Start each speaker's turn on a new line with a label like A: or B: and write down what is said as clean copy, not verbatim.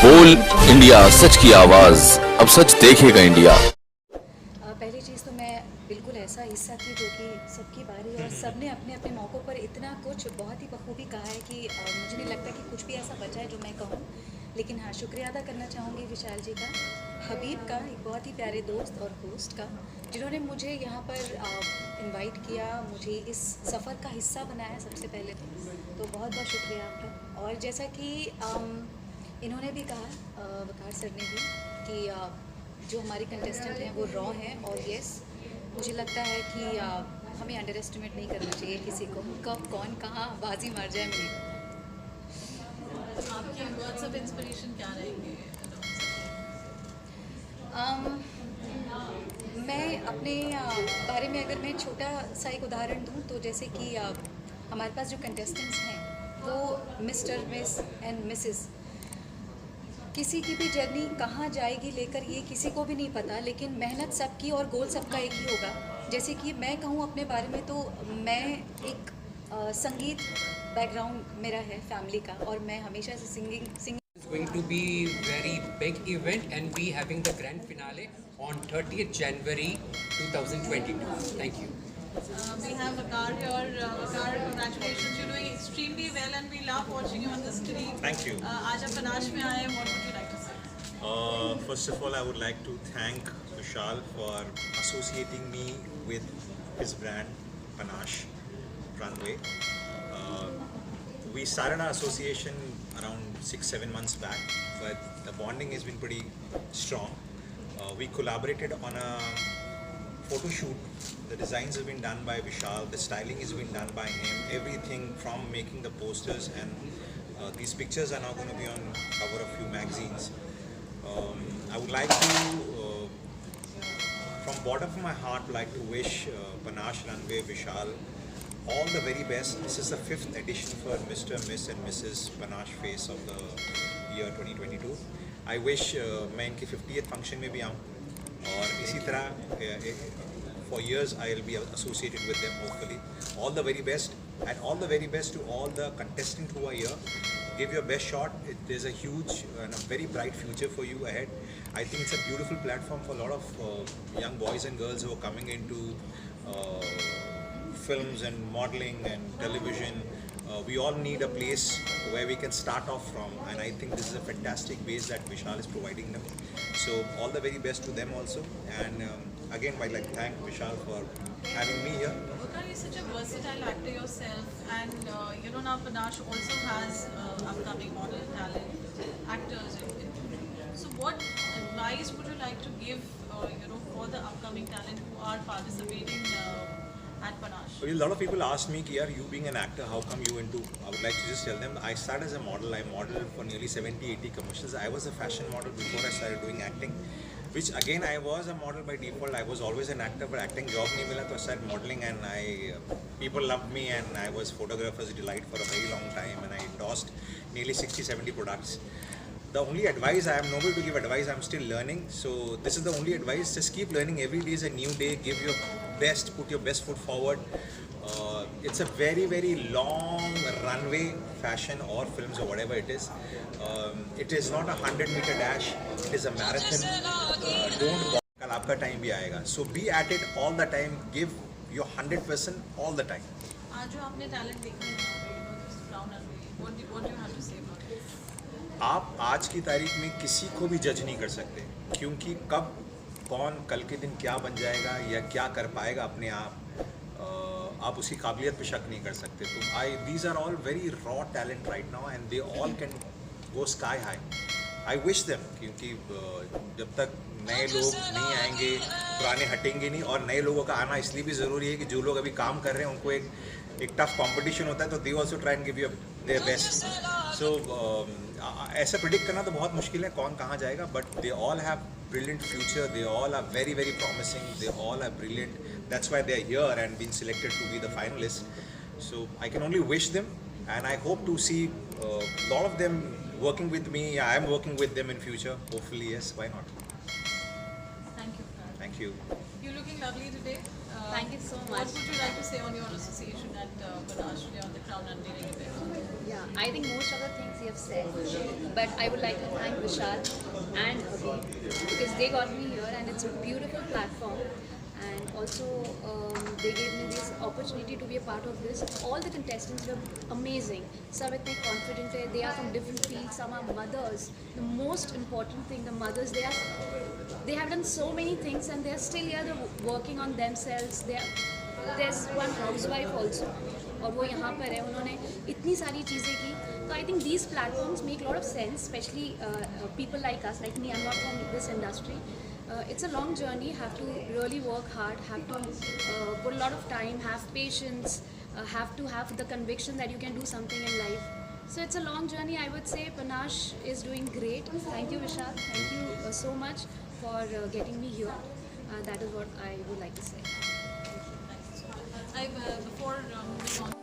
A: बोल इंडिया, सच की आवाज, अब सच देखेगा इंडिया।
B: पहली चीज़ तो मैं बिल्कुल ऐसा हिस्सा थी जो कि सबकी बारी और सबने अपने अपने मौक़ों पर इतना कुछ बहुत ही बखूबी कहा है कि मुझे नहीं लगता कि कुछ भी ऐसा बचा है जो मैं कहूँ। लेकिन हाँ, शुक्रिया अदा करना चाहूँगी विशाल जी का, हबीब का, एक बहुत ही प्यारे दोस्त और होस्ट का, जिन्होंने मुझे यहाँ पर इनवाइट किया, मुझे इस सफ़र का हिस्सा बनाया सबसे पहले तो बहुत बहुत शुक्रिया आपका। और जैसा कि इन्होंने भी कहा, वकार सर ने भी, कि जो हमारे कंटेस्टेंट हैं वो रॉ हैं और यस, मुझे लगता है कि हमें अंडर एस्टिमेट नहीं करना चाहिए किसी को, कब कौन कहाँ बाजी मार जाए मेरी।
C: आपके वर्ड्स ऑफ इंस्पिरेशन क्या रहेंगे?
B: मैं अपने बारे में अगर मैं छोटा सा एक उदाहरण दूँ तो जैसे कि हमारे पास जो कंटेस्टेंट्स हैं वो मिस्टर, मिस एंड मिसेस, किसी की भी जर्नी कहाँ जाएगी लेकर ये किसी को भी नहीं पता, लेकिन मेहनत सबकी और गोल सबका एक ही होगा। जैसे कि मैं कहूँ अपने बारे में तो मैं एक संगीत बैकग्राउंड मेरा है फैमिली का, और मैं हमेशा से singing
D: It's going to be very big event and we having the grand finale on 30th January 2022. Thank you.
C: We have Vakar here. Vakar, congratulations. You're doing extremely well and we love watching you on the screen.
E: Thank you.
C: आज आप panache में आए, what would you like to say?
E: First of all, I would like to thank Vishal for associating me with his brand, Panache Runway. We started our association around 6-7 months back, but the bonding has been pretty strong. We collaborated on a photo shoot. The designs have been done by Vishal, the styling has been done by him, everything from making the posters, and these pictures are now going to be on cover of few magazines. I would like to, from bottom of my heart, like to wish Panache Runway, Vishal, all the very best. This is the 5th edition for Mr., Miss and Mrs. Panache Face of the year 2022. I wish मैं इनके 50th function में भी आऊँ और इसी तरह for years I will be associated with them hopefully. All the very best, and all the very best to all the contestants who are here. Give your best shot. There's a huge and a very bright future for you ahead. I think it's a beautiful platform for a lot of young boys and girls who are coming into films and modeling and television. We all need a place where we can start off from, and I think this is a fantastic base that Vishal is providing them. So all the very best to them also, and again I'd like to thank Vishal for having me here.
C: Vakar, you're such a versatile actor yourself, and you know now Panache also has upcoming model talent, actors. So what advice would you like to give, for the upcoming talent who are participating at Panache?
E: So a lot of people ask me, "Yaar, you being an actor, how come you into?" I would like to just tell them, I started as a model. I modeled for nearly 70-80 commercials. I was a fashion model before I started doing acting. Which again, I was a model by default. I was always an actor, but acting job nahi mila, so I started modeling, and people loved me, and I was photographer's delight for a very long time, and I endorsed nearly 60-70 products. The only advice, I am noble to give advice, I am still learning, so this is the only advice. Just keep learning. Every day is a new day. Give your best, put your best foot forward. It's a very, very long runway, fashion or films or whatever it is. It is not a 100-meter dash, it is a marathon. Don't कल आपका time भी आएगा. So be at it all the time. Give your 100% all the time.
C: आज जो आपने talent देखा है, this brown runway, what do you have to say about it?
E: आप आज की तारीख में किसी को भी जज नहीं कर सकते, क्योंकि कब कौन कल के दिन क्या बन जाएगा या क्या कर पाएगा अपने आप उसी काबिलियत पे शक नहीं कर सकते. तो these are all very raw talent right now, and they all can go sky high. I wish them, क्योंकि जब तक नए लोग नहीं आएंगे पुराने हटेंगे नहीं, और नए लोगों का आना इसलिए भी ज़रूरी है कि जो लोग अभी काम कर रहे हैं उनको एक टफ कंपटीशन होता है, तो they also try and give you their best. So ऐसा प्रिडिक्ट करना तो बहुत मुश्किल है कौन कहाँ जाएगा, but they all have brilliant future. They all are very, very promising. They all are brilliant. That's why they are here and been selected to be the finalists. So I can only wish them, and I hope to see a lot of them working with me. I am working with them in future. Hopefully, yes. Why not?
C: Thank you.
E: Thank you.
C: You're looking lovely today.
F: Thank you so
C: What
F: much.
C: would you like to say on your association at Panache today on the crown unveiling event?
F: Yeah, I think most of the things you have said, but I would like to thank Vishal and Abhi because they got me here and it's a beautiful platform. And also, they gave me this opportunity to be a part of this. All the contestants were amazing. Some इतने confident है. They are from different fields. Some are mothers. The most important thing, the mothers, they have done so many things and they are still here. They're working on themselves. There's one housewife also. और वो यहाँ पर है, उन्होंने इतनी सारी चीज़ें की. So I think these platforms make a lot of sense, especially people like us, like me. I'm not from this industry. It's a long journey. Have to really work hard. Have to put a lot of time. Have patience. Have to have the conviction that you can do something in life. So it's a long journey. I would say Panache is doing great. Thank you, Vishal. Thank you so much for getting me here. That is what I would like to say.
C: Before moving on.